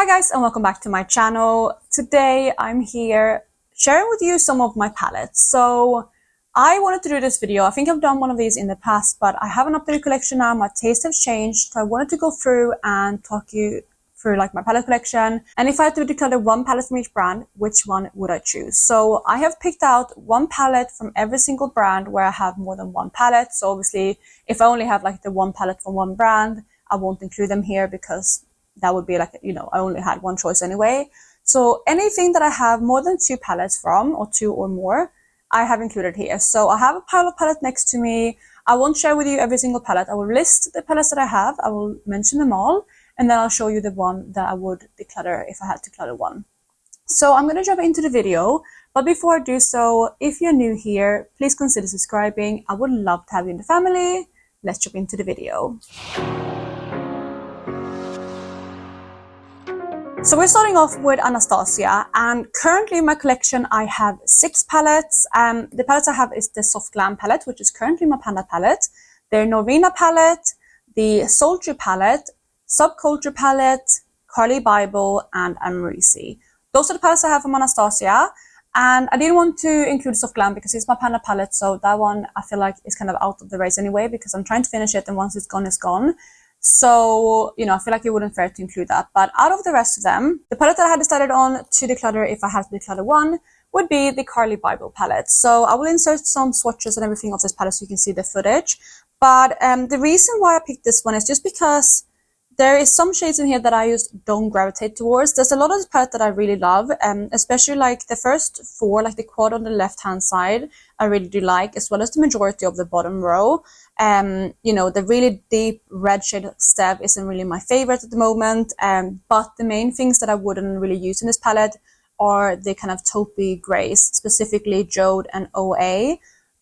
Hi guys, and welcome back to my channel. Today I'm here sharing with you some of my palettes. So I wanted to do this video. I think I've done one of these in the past, but I have an updated collection now. My taste has changed, so I wanted to go through and talk you through like my palette collection. And if I had to declutter one palette from each brand, which one would I choose? So I have picked out one palette from every single brand where I have more than one palette. So obviously if I only have like the one palette from one brand, I won't include them here because that would be like, I only had one choice anyway. So anything that I have more than two palettes from, or two or more, I have included here. So I have a pile of palette next to me. I won't share with you every single palette. I will list the palettes that I have. I will mention them all. And then I'll show you the one that I would declutter if I had to clutter one. So I'm going to jump into the video. But before I do so, if you're new here, please consider subscribing. I would love to have you in the family. Let's jump into the video. So we're starting off with Anastasia, and currently in my collection I have 6 palettes. The palettes I have is the Soft Glam palette, which is currently my Panda palette, the Norvina palette, the Sultry palette, Subculture palette, Carly Bible, and Amrisi. Those are the palettes I have from Anastasia, and I didn't want to include Soft Glam because it's my Panda palette, so that one I feel like is kind of out of the race anyway because I'm trying to finish it, and once it's gone, it's gone. So, I feel like it wouldn't fair to include that. But out of the rest of them, the palette that I had decided on to declutter if I had to declutter one would be the Carly Bible palette. So I will insert some swatches and everything of this palette so you can see the footage. But the reason why I picked this one is just because there is some shades in here that I just don't gravitate towards. There's a lot of this palette that I really love, especially like the first 4, like the quad on the left-hand side, I really do like, as well as the majority of the bottom row. The really deep red shade Stev isn't really my favorite at the moment, but the main things that I wouldn't really use in this palette are the kind of taupey grays, specifically Jode and OA.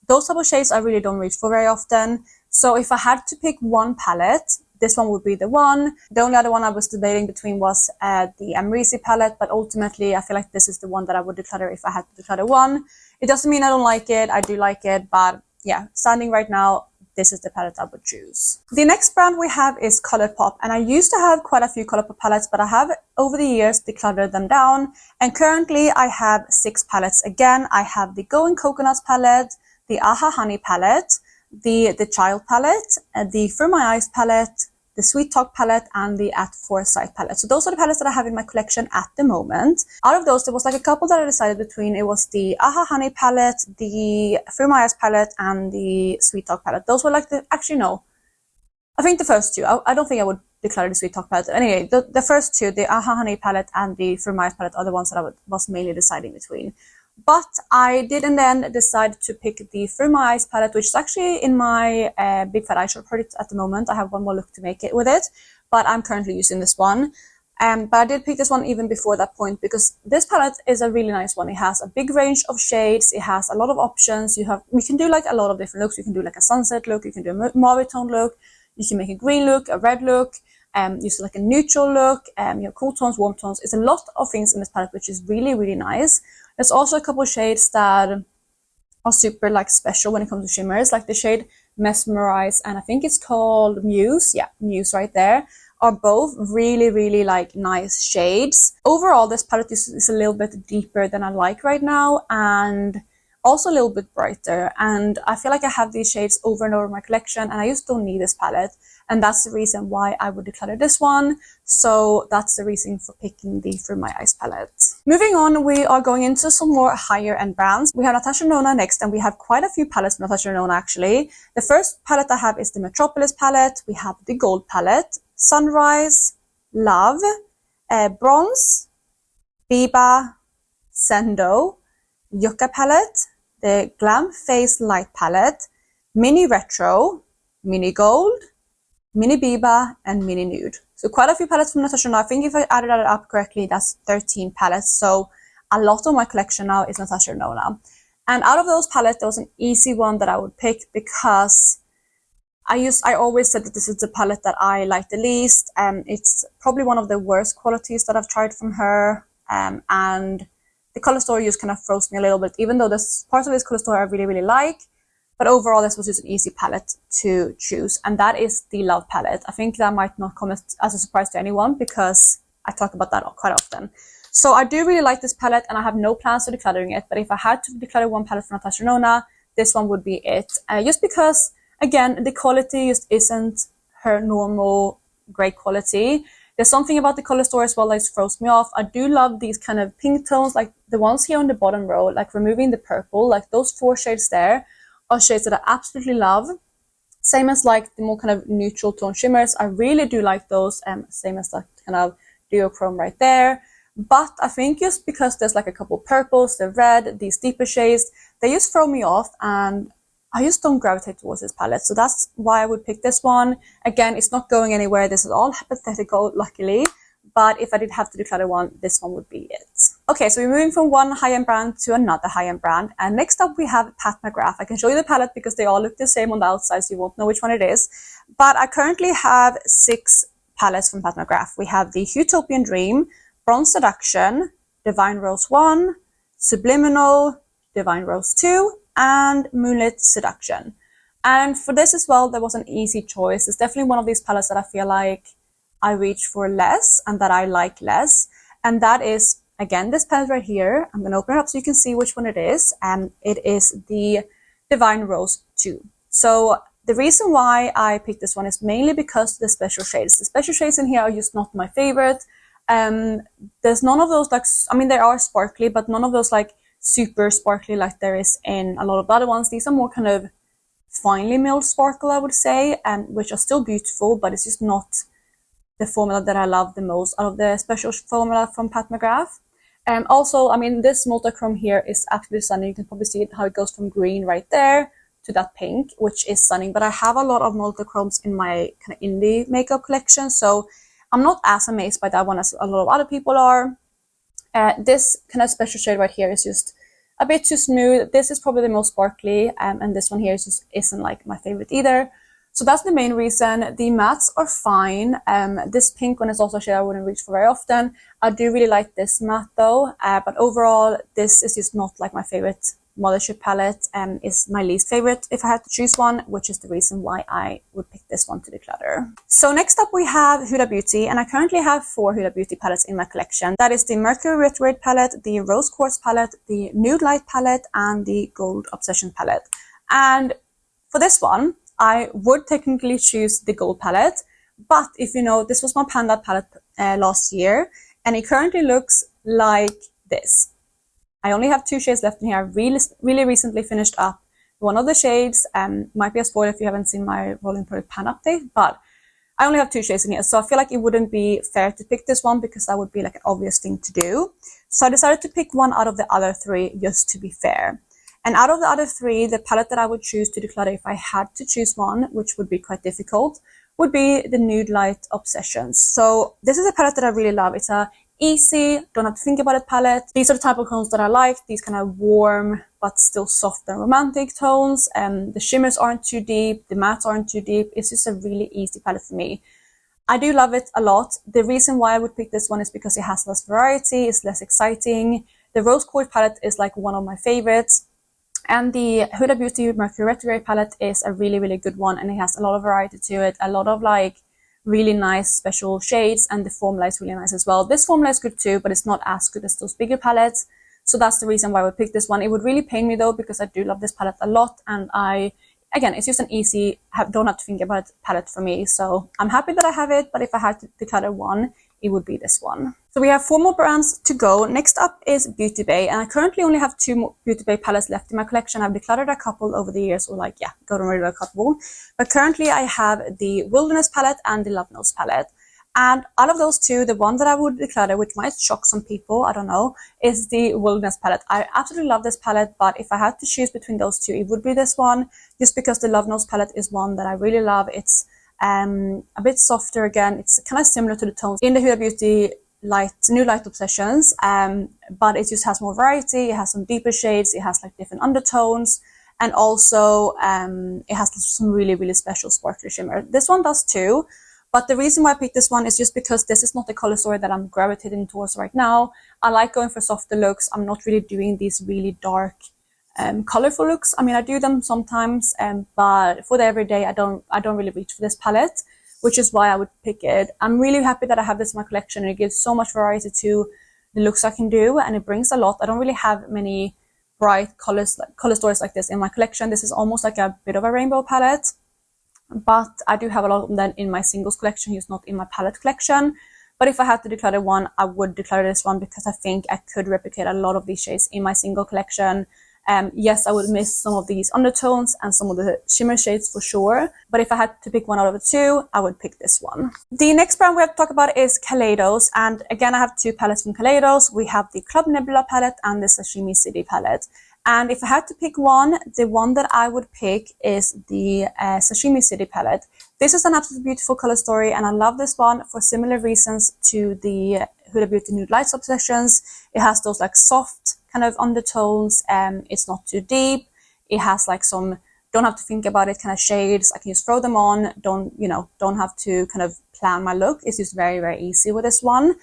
Those type of shades I really don't reach for very often. So if I had to pick one palette, this one would be the one. The only other one I was debating between was the Amrisi palette, but ultimately I feel like this is the one that I would declutter if I had to declutter one. It doesn't mean I don't like it, I do like it, but yeah, standing right now, this is the palette I would choose. The next brand we have is Colourpop, and I used to have quite a few Colourpop palettes, but I have over the years decluttered them down, and currently I have 6 palettes. Again, I have the Going Coconuts palette, the Aha Honey palette, the Child palette, the For My Eyes palette, the Sweet Talk palette, and the At Foresight palette. So those are the palettes that I have in my collection at the moment. Out of those, there was like a couple that I decided between. It was the Aha Honey palette, the For My Eyes palette, and the Sweet Talk palette. Those were like I think the first 2. I don't think I would declare the Sweet Talk palette. Anyway, the first 2, the Aha Honey palette and the For My Eyes palette, are the ones that I was mainly deciding between. But I did and then decide to pick the For My Eyes palette, which is actually in my Big Fat Eyeshop project at the moment. I have one more look to make it with it, but I'm currently using this one. But I did pick this one even before that point because this palette is a really nice one. It has a big range of shades. It has a lot of options. We can do like a lot of different looks. You can do like a sunset look. You can do a mauve tone look. You can make a green look, a red look. Use like a neutral look. Cool tones, warm tones. It's a lot of things in this palette, which is really, really nice. There's also a couple of shades that are super like special when it comes to shimmers, like the shade Mesmerize and I think it's called Muse. Yeah, Muse right there, are both really, really like nice shades. Overall, this palette is a little bit deeper than I like right now, and also a little bit brighter, and I feel like I have these shades over and over in my collection, and I just don't need this palette, and that's the reason why I would declutter this one. So that's the reason for picking the For My Eyes palette. Moving on, we are going into some more higher end brands. We have Natasha Nona next, and we have quite a few palettes from Natasha Nona actually. The first palette I have is the Metropolis palette. We have the Gold palette, Sunrise, Love, Bronze, Biba, Sendo, Yucca palette, the Glam Face Light palette, Mini Retro, Mini Gold, Mini Biba, and Mini Nude. So quite a few palettes from Natasha Nona. I think if I added that up correctly, that's 13 palettes. So a lot of my collection now is Natasha Nona. And out of those palettes, there was an easy one that I would pick because I always said that this is the palette that I like the least. It's probably one of the worst qualities that I've tried from her. And the color story just kind of froze me a little bit, even though there's parts of this color story I really, really like. But overall, this was just an easy palette to choose, and that is the Love palette. I think that might not come as a surprise to anyone because I talk about that quite often. So I do really like this palette, and I have no plans for decluttering it. But if I had to declutter one palette from Natasha Nona, this one would be it. Just because, again, the quality just isn't her normal great quality. There's something about the color store as well that throws me off. I do love these kind of pink tones, like the ones here on the bottom row, like removing the purple, like those 4 shades there are shades that I absolutely love. Same as like the more kind of neutral tone shimmers. I really do like those. Same as that kind of duochrome right there. But I think just because there's like a couple purples, the red, these deeper shades, they just throw me off, and I just don't gravitate towards this palette. So that's why I would pick this one. Again, it's not going anywhere. This is all hypothetical, luckily. But if I did have to declutter one, this one would be it. Okay, so we're moving from one high-end brand to another high-end brand. And next up, we have McGrath. I can show you the palette because they all look the same on the outside, so you won't know which one it is. But I currently have 6 palettes from McGrath. We have the Utopian Dream, Bronze Seduction, Divine Rose 1, Subliminal, Divine Rose 2, and Moonlit Seduction. And for this as well, there was an easy choice. It's definitely one of these palettes that I feel like I reach for less and that I like less. And that is, again, this palette right here. I'm going to open it up so you can see which one it is. And it is the Divine Rose 2. So the reason why I picked this one is mainly because the special shades. The special shades in here are just not my favorite. There's none of those, like, I mean, they are sparkly, but none of those like super sparkly like there is in a lot of the other ones. These are more kind of finely milled sparkle, I would say, which are still beautiful, but it's just not the formula that I love the most out of the special formula from McGrath. Also, I mean, this multichrome here is absolutely stunning. You can probably see how it goes from green right there to that pink, which is stunning. But I have a lot of multichromes in my kind of indie makeup collection, so I'm not as amazed by that one as a lot of other people are. This kind of special shade right here is just a bit too smooth. This is probably the most sparkly, and this one here isn't like my favorite either. So that's the main reason. The mattes are fine. This pink one is also a shade I wouldn't reach for very often. I do really like this matte though, but overall this is just not like my favorite mothership palette, and is my least favorite if I had to choose one, which is the reason why I would pick this one to declutter. So next up we have Huda Beauty, and I currently have 4 Huda Beauty palettes in my collection. That is the Mercury Retrograde palette, the Rose Quartz palette, the Nude Light palette, and the Gold Obsession palette. And for this one, I would technically choose the gold palette, but if you know, this was my Panda palette last year, and it currently looks like this. I only have 2 shades left in here. I really recently finished up one of the shades. Might be a spoiler if you haven't seen my Rolling Product Pan update, but I only have 2 shades in here, so I feel like it wouldn't be fair to pick this one because that would be like an obvious thing to do. So I decided to pick one out of the other 3 just to be fair. And out of the other 3, the palette that I would choose to declutter if I had to choose one, which would be quite difficult, would be the Nude Light Obsessions. So this is a palette that I really love. It's a easy, don't have to think about it palette. These are the type of tones that I like. These kind of warm, but still soft and romantic tones. The shimmers aren't too deep. The mattes aren't too deep. It's just a really easy palette for me. I do love it a lot. The reason why I would pick this one is because it has less variety. It's less exciting. The Rose Quartz palette is like one of my favorites. And the Huda Beauty Mercury Retrograde palette is a really, really good one. And it has a lot of variety to it. A lot of like really nice special shades. And the formula is really nice as well. This formula is good too, but it's not as good as those bigger palettes. So that's the reason why I would pick this one. It would really pain me though, because I do love this palette a lot. And again, it's just an easy, don't have to think about it palette for me. So I'm happy that I have it. But if I had to declutter one, it would be this one. So we have 4 more brands to go. Next up is Beauty Bay, and I currently only have 2 more Beauty Bay palettes left in my collection. I've decluttered a couple over the years, or like, yeah, got rid of a couple. But currently I have the Wilderness palette and the Love Nose palette. And out of those 2, the one that I would declutter, which might shock some people, I don't know, is the Wilderness palette. I absolutely love this palette, but if I had to choose between those 2, it would be this one, just because the Love Nose palette is one that I really love. It's a bit softer again. It's kind of similar to the tones in the Huda Beauty Nude Light Obsessions, but it just has more variety. It has some deeper shades. It has like different undertones, and also it has some really, really special sparkly shimmer. This one does too, but the reason why I picked this one is just because this is not the color story that I'm gravitating towards right now. I like going for softer looks. I'm not really doing these really dark colorful looks. I mean, I do them sometimes, but for the everyday, I don't really reach for this palette. which is why I would pick it. I'm really happy that I have this in my collection, and it gives so much variety to the looks I can do, and it brings a lot. I don't really have many bright color stories like this in my collection. This is almost like a bit of a rainbow palette, but I do have a lot of them in my singles collection, just not in my palette collection. But if I had to declutter one, I would declutter this one, because I think I could replicate a lot of these shades in my single collection. Yes, I would miss some of these undertones and some of the shimmer shades for sure, but if I had to pick one out of the two, I would pick this one. The next brand we have to talk about is Kaleidos, and again, I have two palettes from Kaleidos. We have the Club Nebula palette and the Sashimi City palette. And if I had to pick one, the one that I would pick is the Sashimi City palette. This is an absolutely beautiful color story, and I love this one for similar reasons to the Huda Beauty Nude Lights Obsessions. It has those like soft kind of undertones. It's not too deep. It has like some, don't have to think about it kind of shades. I can just throw them on. Don't have to kind of plan my look. It's just very, very easy with this one.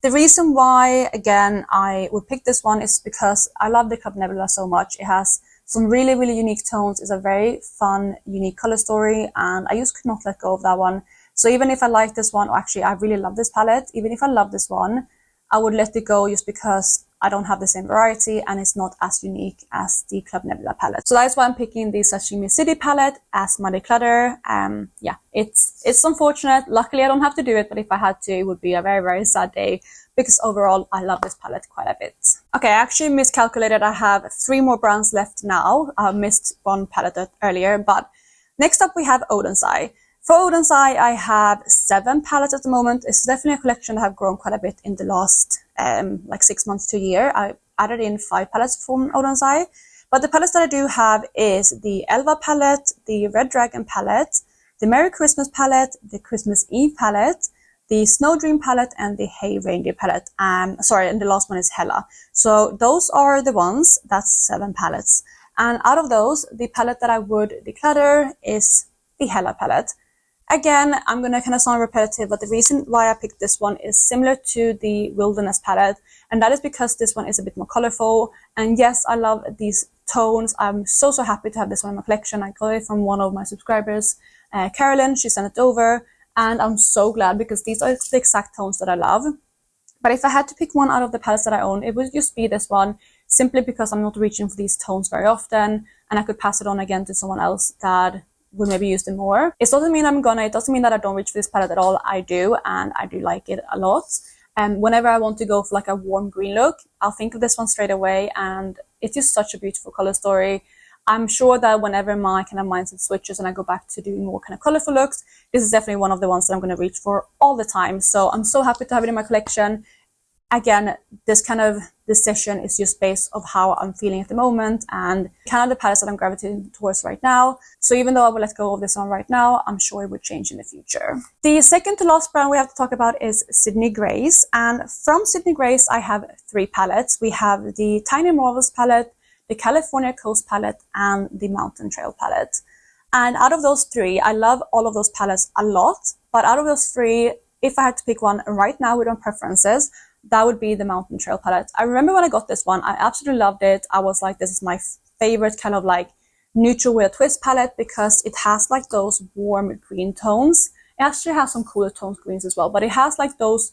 The reason why, again, I would pick this one is because I love the Club Nebula so much. It has some really, really unique tones. It's a very fun, unique color story, and I just could not let go of that one. So even if I like this one, or actually I really love this palette, even if I love this one, I would let it go just because I don't have the same variety and it's not as unique as the Club Nebula palette. So that's why I'm picking the Sashimi City palette as my declutter. Yeah, it's unfortunate. Luckily, I don't have to do it, but if I had to, it would be a very, very sad day, because overall, I love this palette quite a bit. Okay, I actually miscalculated. I have 3 more brands left now. I missed one palette earlier, but next up we have Odin's Eye. For Odin's Eye, I have 7 palettes at the moment. It's definitely a collection that have grown quite a bit in the last like 6 months to a year. I added in 5 palettes from Odin's Eye. But the palettes that I do have is the Elva palette, the Red Dragon palette, the Merry Christmas palette, the Christmas Eve palette, the Snow Dream palette, and the Hey Reindeer palette. And the last one is Hella. So those are the ones. That's 7 palettes. And out of those, the palette that I would declutter is the Hella palette. Again, I'm going to kind of sound repetitive, but the reason why I picked this one is similar to the Wilderness palette, and that is because this one is a bit more colorful. And yes, I love these tones. I'm so happy to have this one in my collection. I got it from one of my subscribers, Carolyn. She sent it over, and I'm so glad, because these are the exact tones that I love. But if I had to pick one out of the palettes that I own, it would just be this one, simply because I'm not reaching for these tones very often, and I could pass it on again to someone else that would maybe use them more. It doesn't mean it doesn't mean that I don't reach for this palette at all. I do, and I do like it a lot. And whenever I want to go for like a warm green look, I'll think of this one straight away, and it's just such a beautiful color story. I'm sure that whenever my kind of mindset switches and I go back to doing more kind of colorful looks, this is definitely one of the ones that I'm going to reach for all the time. So I'm so happy to have it in my collection. Again, this kind of decision is just based on how I'm feeling at the moment and kind of the palettes that I'm gravitating towards right now. So even though I will let go of this one right now, I'm sure it would change in the future. The second to last brand we have to talk about is Sydney Grace. And from Sydney Grace, I have 3 palettes. We have the Tiny Marvels palette, the California Coast palette, and the Mountain Trail palette. And out of those 3, I love all of those palettes a lot. But out of those 3, if I had to pick one right now with my preferences, that would be the Mountain Trail palette. I remember when I got this one, I absolutely loved it. I was like, this is my favorite kind of like neutral with a twist palette, because it has like those warm green tones. It actually has some cooler tones greens as well, but it has like those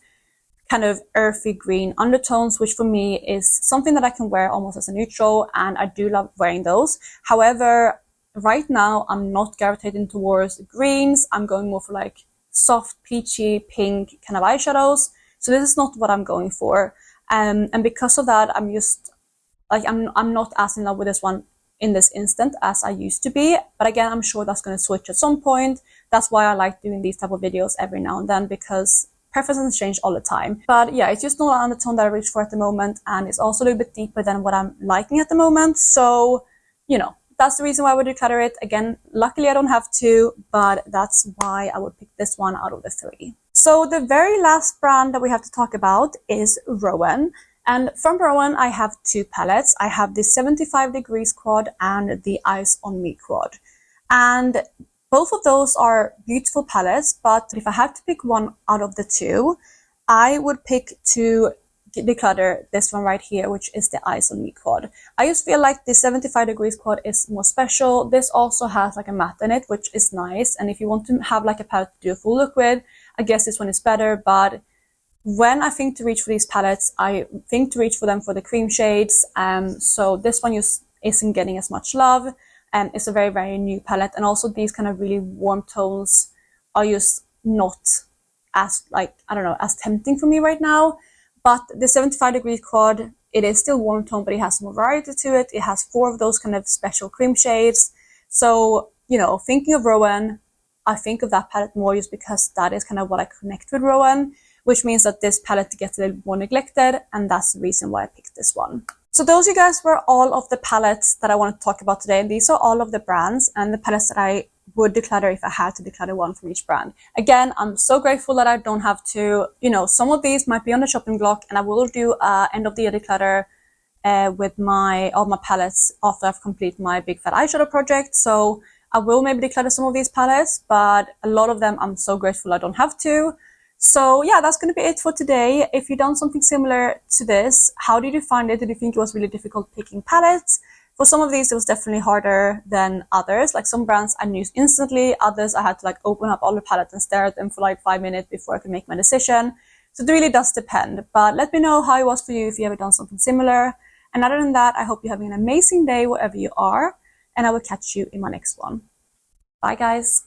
kind of earthy green undertones, which for me is something that I can wear almost as a neutral, and I do love wearing those. However, right now I'm not gravitating towards the greens. I'm going more for like soft peachy pink kind of eyeshadows. So this is not what I'm going for. And because of that, I'm just like, I'm not as in love with this one in this instant as I used to be. But again, I'm sure that's going to switch at some point. That's why I like doing these type of videos every now and then, because preferences change all the time. But yeah, it's just not an undertone that I reach for at the moment. And it's also a little bit deeper than what I'm liking at the moment. So, you know, that's the reason why I would declutter it. Again, luckily I don't have to, but that's why I would pick this one out of the 3. So the very last brand that we have to talk about is Rowan. And from Rowan, I have 2 palettes. I have the 75 Degrees quad and the Eyes on Me quad. And both of those are beautiful palettes, but if I had to pick one out of the 2, I would pick to declutter this one right here, which is the Eyes on Me quad. I just feel like the 75 degrees quad is more special. This also has like a matte in it, which is nice. And if you want to have like a palette to do a full look with, I guess this one is better. But when I think to reach for these palettes, I think to reach for them for the cream shades. So this one just isn't getting as much love. It's a very, very new palette. And also these kind of really warm tones are just not as, like, I don't know, as tempting for me right now. But the 75 degrees quad, it is still warm tone, but it has more variety to it. It has 4 of those kind of special cream shades. So, you know, thinking of Rowan, I think of that palette more just because that is kind of what I connect with Rowan, which means that this palette gets a little more neglected, and that's the reason why I picked this one. So those, you guys, were all of the palettes that I wanted to talk about today. And these are all of the brands and the palettes that I would declutter if I had to declutter one from each brand. Again, I'm so grateful that I don't have to, you know, some of these might be on the shopping block, and I will do end of the year declutter with all my palettes after I've completed my big fat eyeshadow project. So I will maybe declutter some of these palettes, but a lot of them I'm so grateful I don't have to. So yeah, that's going to be it for today. If you've done something similar to this, how did you find it? Did you think it was really difficult picking palettes? For some of these, it was definitely harder than others. Like some brands I knew instantly, others I had to like open up all the palettes and stare at them for like 5 minutes before I could make my decision. So it really does depend. But let me know how it was for you if you ever done something similar. And other than that, I hope you're having an amazing day wherever you are. And I will catch you in my next one. Bye, guys.